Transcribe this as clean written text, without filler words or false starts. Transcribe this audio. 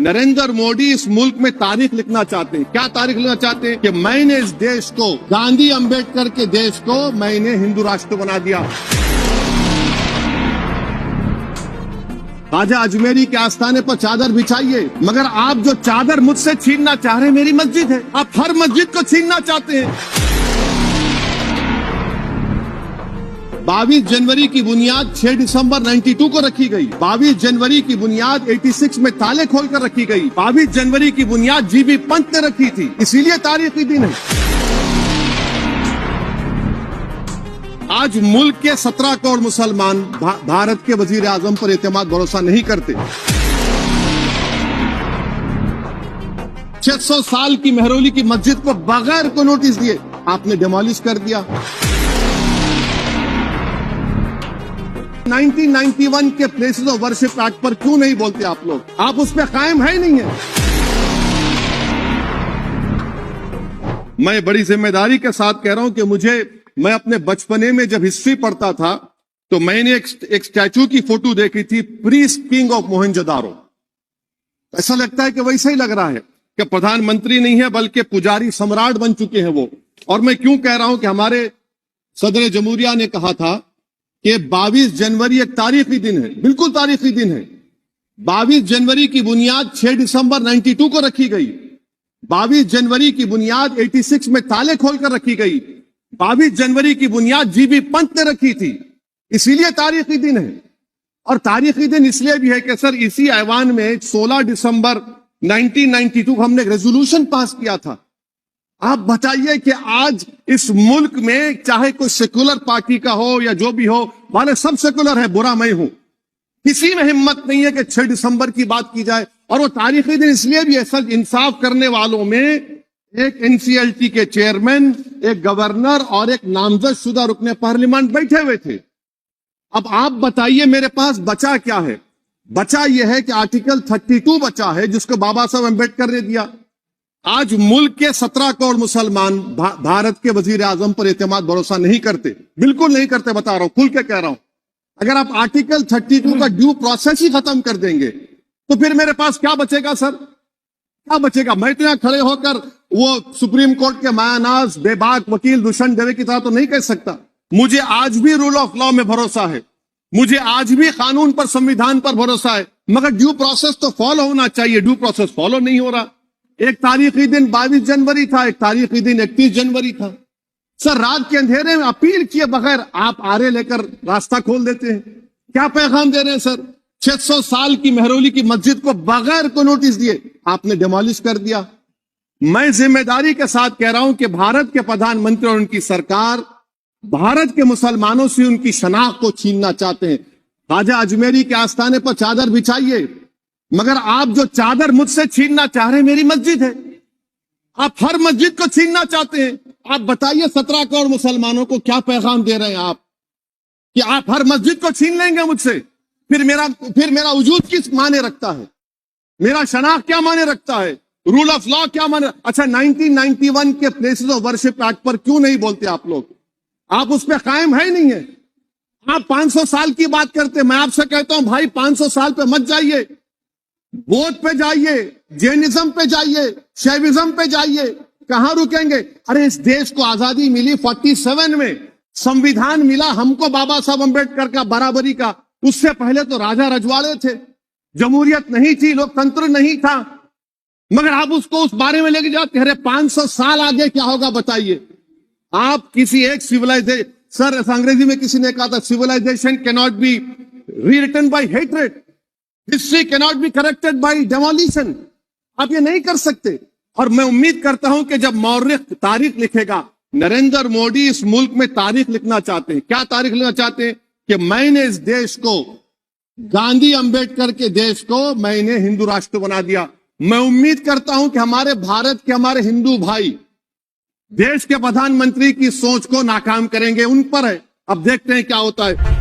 नरेंद्र मोदी इस मुल्क में तारीख लिखना चाहते हैं। क्या तारीख लिखना चाहते हैं कि मैंने इस देश को, गांधी अंबेडकर के देश को मैंने हिंदू राष्ट्र बना दिया। ख्वाजा अजमेरी के आस्थाने पर चादर बिछाइए, मगर आप जो चादर मुझसे छीनना चाह रहे हैं, मेरी मस्जिद है, आप हर मस्जिद को छीनना चाहते हैं। 22 जनवरी की बुनियाद 6 दिसंबर 92 को रखी गई। 22 जनवरी की बुनियाद 86 में ताले खोलकर रखी गई। 22 जनवरी की बुनियाद जीबी पंत ने रखी थी, इसीलिए तारीखी दिन है। आज मुल्क के 17 करोड़ मुसलमान भारत के वजीर आजम पर एतमाद भरोसा नहीं करते। 600 साल की मेहरौली की मस्जिद को बगैर को नोटिस दिए आपने डिमोलिश कर दिया। 1991 के प्लेसेस ऑफ वर्शिप एक्ट पर क्यों नहीं बोलते आप लोग? आप उस पर कायम है नहीं है। मैं बड़ी जिम्मेदारी के साथ कह रहा हूं कि मैं अपने बचपने में जब हिस्ट्री पढ़ता था तो मैंने एक स्टैचू की फोटो देखी थी, प्रीस्ट किंग ऑफ मोहनजोदारो। ऐसा लगता है कि वैसा ही लग रहा है कि प्रधानमंत्री नहीं है बल्कि पुजारी सम्राट बन चुके हैं वो। और मैं क्यों कह रहा हूं कि हमारे सदर जमहूरिया ने कहा था कि 22 जनवरी एक तारीखी दिन है, बिल्कुल तारीखी दिन है। 22 जनवरी की बुनियाद 6 दिसंबर 92 को रखी गई। 22 जनवरी की बुनियाद 86 में ताले खोलकर रखी गई। 22 जनवरी की बुनियाद जीबी पंत ने रखी थी, इसीलिए तारीखी दिन है। और तारीखी दिन इसलिए भी है कि सर इसी ऐवान में 16 दिसंबर 1992 को हमने एक रेजोल्यूशन पास किया था। आप बताइए कि आज इस मुल्क में चाहे कोई सेकुलर पार्टी का हो या जो भी हो, वाले सब सेकुलर है, बुरा मैं हूं, किसी में हिम्मत नहीं है कि 6 दिसंबर की बात की जाए। और वो तारीखी दिन इसलिए भी है सर, इंसाफ करने वालों में एक एनसीएलटी के चेयरमैन, एक गवर्नर और एक नामजद शुदा रुकने पार्लियामेंट बैठे हुए थे। अब आप बताइए मेरे पास बचा क्या है? बचा यह है कि आर्टिकल 32 बचा है जिसको बाबा साहब अम्बेडकर ने दिया। आज मुल्क के 17 करोड़ मुसलमान भारत के वजीर आजम पर एतमाद भरोसा नहीं करते, बिल्कुल नहीं करते, बता रहा हूं, खुल के कह रहा हूं। अगर आप आर्टिकल 32 का ड्यू प्रोसेस ही खत्म कर देंगे तो फिर मेरे पास क्या बचेगा सर? क्या बचेगा? मैं तो यहां खड़े होकर वो सुप्रीम कोर्ट के मायानाज बेबाक वकील दुष्यंत दवे की तरह तो नहीं कह सकता। मुझे आज भी रूल ऑफ लॉ में भरोसा है, मुझे आज भी कानून पर, संविधान पर भरोसा है, मगर ड्यू प्रोसेस तो फॉलो होना चाहिए। ड्यू प्रोसेस फॉलो नहीं हो रहा। एक तारीखी दिन 22 जनवरी था, एक तारीखी दिन 31 जनवरी था। सर रात के अंधेरे में अपील किए बगैर आप आरे लेकर रास्ता खोल देते हैं। क्या पैगाम दे रहे हैं सर? 600 साल की मेहरौली की मस्जिद को बगैर को नोटिस दिए आपने डिमोलिश कर दिया। मैं जिम्मेदारी के साथ कह रहा हूं कि भारत के प्रधानमंत्री और उनकी सरकार भारत के मुसलमानों से उनकी शनाख्त को छीनना चाहते हैं। ख्वाजा अजमेरी के आस्थाने पर चादर बिछाइए, मगर आप जो चादर मुझसे छीनना चाह रहे हैं, मेरी मस्जिद है, आप हर मस्जिद को छीनना चाहते हैं। आप बताइए 17 करोड़ मुसलमानों को क्या पैगाम दे रहे हैं आप कि आप हर मस्जिद को छीन लेंगे मुझसे? फिर मेरा वजूद किस माने रखता है? मेरा शनाख्त क्या माने रखता है? रूल ऑफ लॉ क्या माने? अच्छा 1991 के प्लेसेस ऑफ वर्शिप एक्ट पर क्यों नहीं बोलते आप लोग? आप उस पर कायम है नहीं है। आप 500 साल की बात करते, मैं आपसे कहता हूं भाई 500 साल पे मत जाइए, बौद्ध पे जाइए, जैनिज्म पे जाइए, शैविज्म पे जाइए, कहां रुकेंगे? अरे इस देश को आजादी मिली 47 में, संविधान मिला हमको बाबा साहब अम्बेडकर का, बराबरी का। उससे पहले तो राजा रजवाड़े थे, जमहूरियत नहीं थी, लोकतंत्र नहीं था, मगर आप उसको उस बारे में लेके जाते। अरे 500 साल आगे क्या होगा बताइए? आप किसी एक सिविलाइजेशन, सर अंग्रेजी में किसी ने कहा था, civilization can not be rewritten by hatred, history can not be corrected by demolition. आप ये नहीं कर सकते। और मैं उम्मीद करता हूं कि जब मौर्ख तारीख लिखेगा, नरेंद्र मोदी इस मुल्क में तारीख लिखना चाहते हैं। क्या तारीख लिखना चाहते हैं? कि मैंने इस देश को, गांधी अंबेडकर के देश को मैंने हिंदू राष्ट्र बना दिया। मैं उम्मीद करता हूं कि हमारे भारत के, हमारे हिंदू भाई देश के प्रधानमंत्री की सोच को नाकाम करेंगे। उन पर है, अब देखते हैं क्या होता है।